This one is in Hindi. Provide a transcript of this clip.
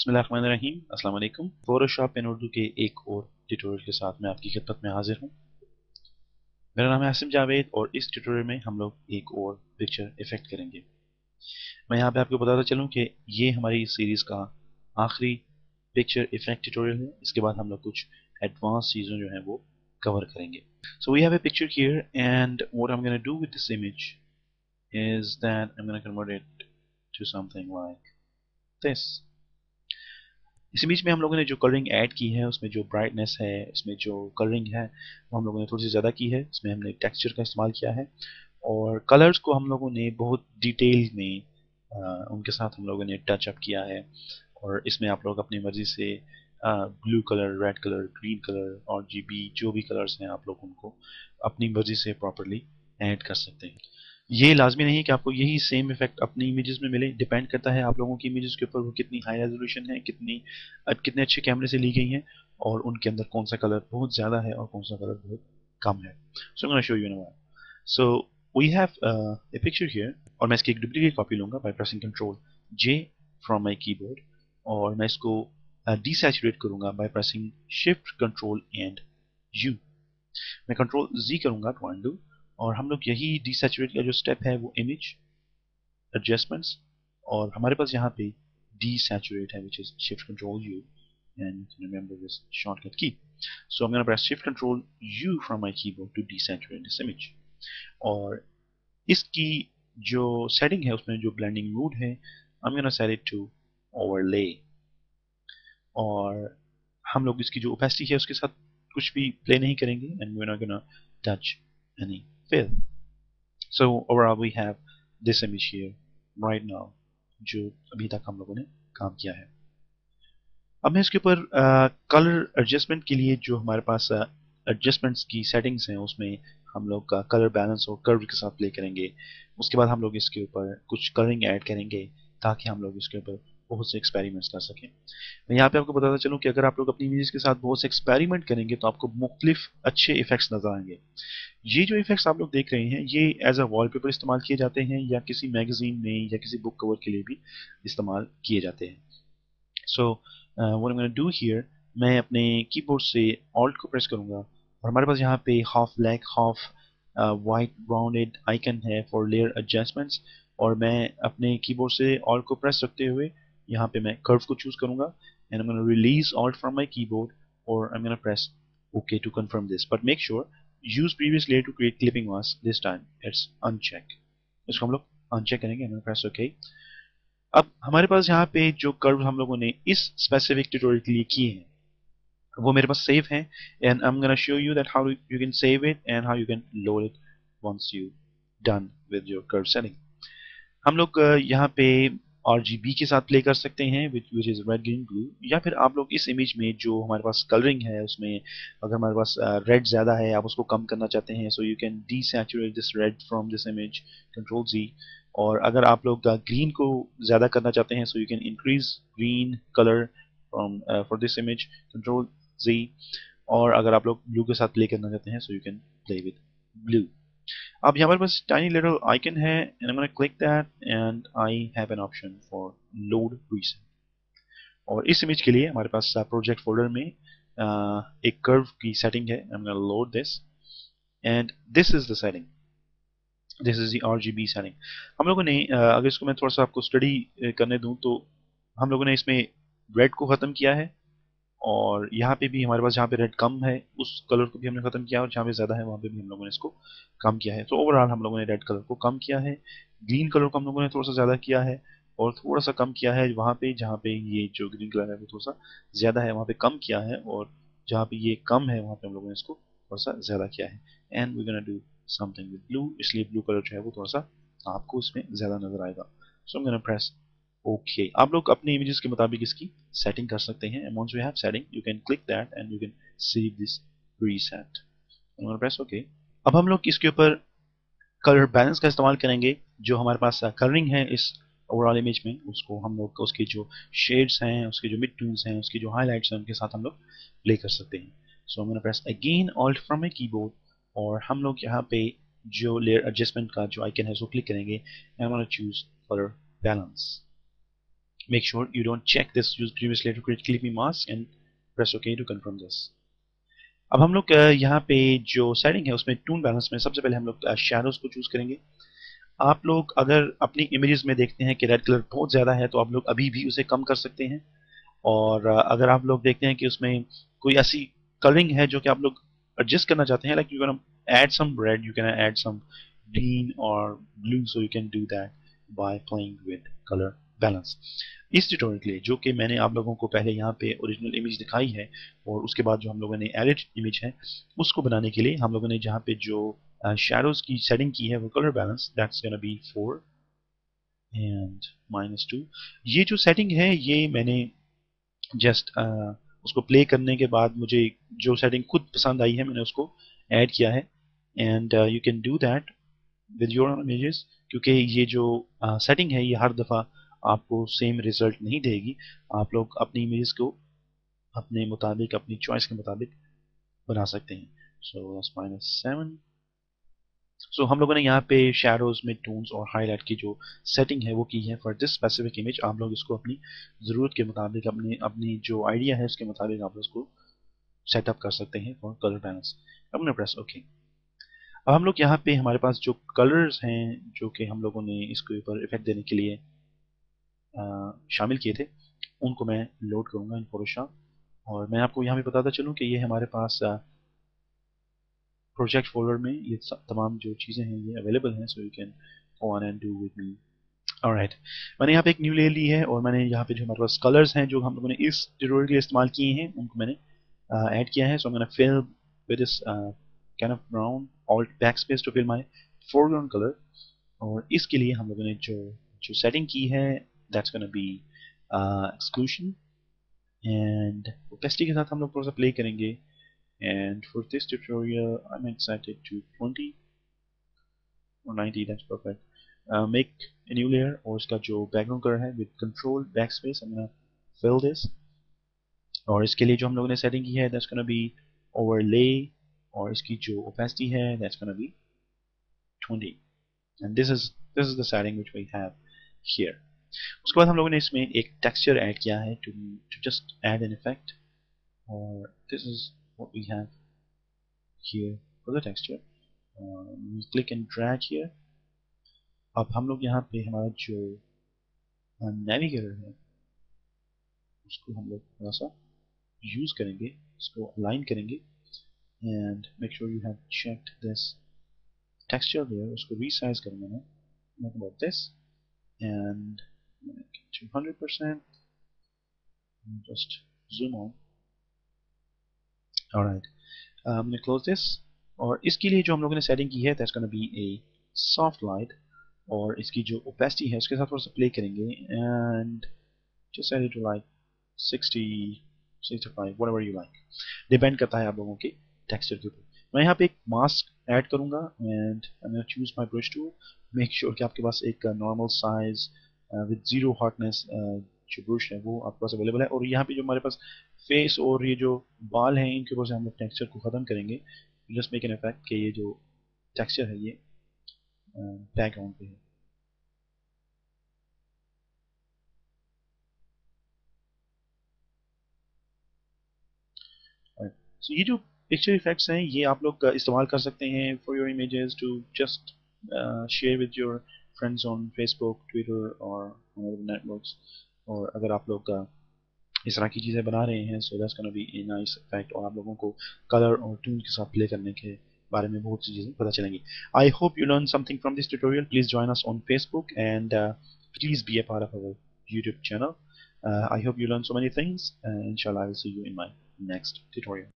बिस्मिल्लाहिर्रहमानिर्रहीम, अस्सलाम वालेकुम। फोटोशॉप इन उर्दू के एक और ट्यूटोरियल के साथ मैं आपकी खिदमत में हाजिर हूँ। मेरा नाम है आसिम जावेद और इस ट्यूटोरियल में हम लोग एक और पिक्चर इफेक्ट करेंगे। मैं यहाँ पे आपको बताता चलूँ कि ये हमारी इस सीरीज का आखिरी पिक्चर इफेक्ट ट्यूटोरियल है। इसके बाद हम लोग कुछ एडवांस चीज़ें जो हैं वो कवर करेंगे। So we have a picture here and what I'm going to do with this image is that I'm going to convert it to something like this। इसी बीच में हम लोगों ने जो कलरिंग ऐड की है उसमें जो ब्राइटनेस है, इसमें जो कलरिंग है वो हम लोगों ने थोड़ी सी ज़्यादा की है। इसमें हमने टेक्सचर का इस्तेमाल किया है और कलर्स को हम लोगों ने बहुत डिटेल में उनके साथ हम लोगों ने टच अप किया है। और इसमें आप लोग अपनी मर्ज़ी से blue colour, red colour, green colour और जीबी जो भी कलर्स हैं आप लोग उनको अपनी मर्ज़ी से प्रॉपरली ऐड कर सकते हैं। ये लाजमी नहीं है कि आपको यही सेम इफेक्ट अपनी इमेजेस में मिले। डिपेंड करता है आप लोगों की इमेजेस के ऊपर वो कितनी हाई रेजोल्यूशन है, कितने अच्छे कैमरे से ली गई हैं और उनके अंदर कौन सा कलर बहुत ज़्यादा है और कौन सा कलर बहुत कम है। So I am gonna show you in a while. So we have a picture here और मैं इसकी एक डुप्लीकेट कॉपी लूंगा by pressing control J from my keyboard और मैं इसको डीसैचुरेट करूंगा by pressing shift control and U. मैं कंट्रोल जी करूंगा टू अनडू और हम लोग यही डीसैचुरेट का जो स्टेप है वो इमेज एडजस्टमेंट्स और हमारे पास यहाँ पे डीसैचुरेट है which is shift control you and you can remember this shortcut key. So I'm going to press shift control U from my keyboard to desaturate this image. और इसकी जो सेटिंग है उसमें जो ब्लेंडिंग मोड है I'm going to set it to overlay और हम लोग इसकी जो ओपेसिटी है उसके साथ कुछ भी प्ले नहीं करेंगे and we're not going to touch any fill. So overall we have this image here right now जो अभी तक हम लोगों ने काम किया है। अब मैं इसके ऊपर कलर एडजस्टमेंट के लिए जो हमारे पास एडजस्टमेंट्स की सेटिंग्स हैं उसमें हम लोग का कलर बैलेंस और कर्व के साथ प्ले करेंगे। उसके बाद हम लोग इसके ऊपर कुछ कलरिंग ऐड करेंगे ताकि हम लोग इसके ऊपर बहुत से एक्सपेरिमेंट्स कर सकें। मैं यहाँ पे आपको बताता चलूँ कि अगर आप लोग अपनी इमेजेस के साथ बहुत से एक्सपेरिमेंट करेंगे तो आपको मुख्तलिफ अच्छे इफेक्ट्स नजर आएंगे। ये जो इफेक्ट्स आप लोग देख रहे हैं ये एज अ वॉलपेपर इस्तेमाल किए जाते हैं या किसी मैगजीन में या किसी बुक कवर के लिए भी इस्तेमाल किए जाते हैं। So what I am gonna do here, मैं अपने कीबोर्ड से ऑल्ट को प्रेस करूंगा और हमारे पास यहाँ पे half black half white rounded icon है फॉर लेयर एडजस्टमेंट्स और मैं अपने कीबोर्ड से ऑल्ट को प्रेस रखते हुए यहाँ पे मैं कर्व को चूज करूंगा and I am gonna release alt from my keyboard और I am gonna press okay to confirm this but make sure use previous layer to create clipping mask, this time it's uncheck. इसको हम लोग अनचेक करेंगे, प्रेस ओके। अब हमारे पास यहाँ पे जो कर्व हम लोगों ने इस स्पेसिफिक ट्यूटोरियल के लिए किए हैं वो मेरे पास सेव हैं and I am gonna show you that how you can save it and how you can load it once you done with your curve setting. हम लोग यहाँ पे RGB के साथ प्ले कर सकते हैं which is red green blue या फिर आप लोग इस इमेज में जो हमारे पास कलरिंग है उसमें अगर हमारे पास रेड ज़्यादा है आप उसको कम करना चाहते हैं so you can desaturate this red from this image, control G. और अगर आप लोग ग्रीन को ज़्यादा करना चाहते हैं so you can increase green colour from for this image, control G. और अगर आप लोग ब्लू के साथ प्ले करना चाहते हैं so you can play with blue. अब यहाँ पर बस टाइनी लिटिल आइकन है and I am gonna click that and I have an option for load preset. और इस इमेज के लिए हमारे पास प्रोजेक्ट फोल्डर में एक कर्व की सेटिंग है। आई am gonna load this and this is the setting, this is the RGB setting. हम लोगों ने अगर इसको मैं थोड़ा सा आपको स्टडी करने दूं तो हम लोगों ने इसमें रेड को ख़त्म किया है और यहाँ पे भी हमारे पास जहाँ पे रेड कम है उस कलर को भी हमने खत्म किया और जहाँ पे ज़्यादा है वहाँ पे भी हम लोगों ने इसको कम किया है। तो ओवरऑल हम लोगों ने रेड कलर को कम किया है, ग्रीन कलर को हम लोगों ने थोड़ा सा ज़्यादा किया है और थोड़ा सा कम किया है वहाँ पे जहाँ पे ये जो ग्रीन कलर है वो थोड़ा सा ज़्यादा है वहाँ पे कम किया है और जहाँ पे ये कम है वहाँ पे हम लोगों ने इसको थोड़ा सा ज़्यादा किया है। And we gonna do something with blue, इसलिए ब्लू कलर जो है वो थोड़ा सा आपको इसमें ज़्यादा नज़र आएगा। So I am gonna press okay. आप लोग अपने इमेजेस के मुताबिक इसकी सेटिंग कर सकते हैं and once you have setting you can click that and you can save this preset। I'm gonna press OK। अब हम लोग इसके ऊपर कलर बैलेंस का इस्तेमाल करेंगे। जो हमारे पास कलरिंग है इस ओवरऑल इमेज में उसको हम लोग उसके जो शेड्स हैं, उसके जो मिड टून्स हैं, उसकी जो हाईलाइट्स हैं उनके साथ हम लोग प्ले कर सकते हैं। सो I'm gonna press again Alt from my keyboard और हम लोग यहाँ पे जो लेयर एडजस्टमेंट का जो आइकन है उसको क्लिक करेंगे and I'm gonna choose color balance। Make sure you don't check this use previous layer to create clippy mask and press OK to confirm this. अब हम लोग यहाँ पे जो सेटिंग है उसमें टून बैलेंस में सबसे पहले हम लोग शैडोज को चूज करेंगे। आप लोग अगर अपनी इमेजेस में देखते हैं कि रेड कलर बहुत ज़्यादा है तो आप लोग अभी भी उसे कम कर सकते हैं, और अगर आप लोग देखते हैं कि उसमें कोई ऐसी कलरिंग है जो कि आप लोग एडजस्ट करना चाहते हैं, like you can add some red, you can add some green और blue, so you can do that by playing with colour balance. इस ट्यूटोरियल के लिए जो कि मैंने आप लोगों को पहले यहाँ पे ओरिजिनल इमेज दिखाई है और उसके बाद जो हम लोगों ने एडिट इमेज है उसको बनाने के लिए हम लोगों ने जहाँ पे जो शैडोज की सेटिंग की है वो colour balance, that's gonna be 4 and -2। ये जो सेटिंग है ये मैंने जस्ट उसको प्ले करने के बाद मुझे जो सेटिंग खुद पसंद आई है मैंने उसको ऐड किया है, and you can do that with your own images, क्योंकि ये जो सेटिंग है ये हर दफ़ा आपको सेम रिजल्ट नहीं देगी। आप लोग अपनी इमेजेस को अपने मुताबिक, अपनी चॉइस के मुताबिक बना सकते हैं। सो -7। सो हम लोगों ने यहाँ पे शैडोज में टोन्स और हाईलाइट की जो सेटिंग है वो की है फॉर दिस स्पेसिफिक इमेज। आप लोग इसको अपनी ज़रूरत के मुताबिक, अपनी अपनी जो आइडिया है उसके मुताबिक आप इसको सेटअप कर सकते हैं फॉर कलर बैलेंस। अब मैं प्रेस ओके। अब हम लोग यहाँ पे हमारे पास जो कलर्स हैं जो कि हम लोगों ने इसके ऊपर इफेक्ट देने के लिए शामिल किए थे उनको मैं लोड करूँगा इन फोटोशॉप। और मैं आपको यहाँ पे बताता चलूँ कि ये हमारे पास प्रोजेक्ट फोल्डर में ये तमाम जो चीज़ें हैं ये अवेलेबल हैं, so you can go on and do with me. Alright, मैंने यहाँ पे एक न्यू लेयर ली है और मैंने यहाँ पे जो हमारे पास कलर्स हैं जो हम लोगों ने इस ट्यूटोरियल के लिए इस्तेमाल किए हैं उनको मैंने ऐड किया है। सो मैंने fill with this kind of brown alt backspace to fill my foreground colour. और इसके लिए हम लोगों ने जो जो सेटिंग की है that's gonna be exclusion, and opacity के साथ हम लोग थोड़ा सा प्ले करेंगे। And for this tutorial, I'm excited to 20 or 90, that's perfect. Make a new layer और इसका जो background color है with control backspace, I'm gonna fill this। और इसके लिए जो हम लोगों ने setting की है that's gonna be overlay, और इसकी जो opacity है that's gonna be 20, and this is the setting which we have here। उसके बाद हम लोगों ने इसमें एक texture add किया है to just add an effect, और this is what we have here for the texture। click and drag here। अब हम लोग यहाँ पे हमारा जो नेविगेटर है उसको हम लोग थोड़ा सा यूज करेंगे, इसको अलाइन करेंगे, and make sure you have checked this texture layer. उसको रीसाइज करूंगा मैं, like about this, and 200%, just zoom on। alright, I'm gonna close this। और इसके लिए जो हम लोगों ने सेटिंग की है that's gonna be a soft light, और इसकी जो ओपेसिटी है उसके साथ थोड़ा सा प्ले करेंगे, and just set it to like 60, 65, whatever you like, depend करता है आप लोगों के टेक्सचर के ऊपर। मैं यहाँ पे एक मास्क ऐड करूंगा and I M choose my brush tool. Make sure कि आपके पास एक normal size with zero hardness जो ब्रश है वो आपके पास अवेलेबल है। और यहाँ पे जो हमारे पास फेस और ये जो बाल हैं इनके ऊपर से हम लोग टेक्सचर को ख़त्म करेंगे, जस्ट मेक एन इफेक्ट कि ये जो टेक्सचर है ये बैकग्राउंड पे है। So, ये जो पिक्चर इफेक्ट्स हैं ये आप लोग इस्तेमाल कर सकते हैं for your images to just share with your friends on Facebook, Twitter और नेटवर्क्स। और अगर आप लोग इस तरह की चीज़ें बना रहे हैं so that's gonna be a nice effect, और आप लोगों को कलर और ट्यून के साथ प्ले करने के बारे में बहुत सी चीज़ें पता चलेंगी। I hope you learn something from this tutorial. Please join us on Facebook and please be a part of our YouTube channel. I hope you learned so many things, and inshallah I will see you in my next tutorial.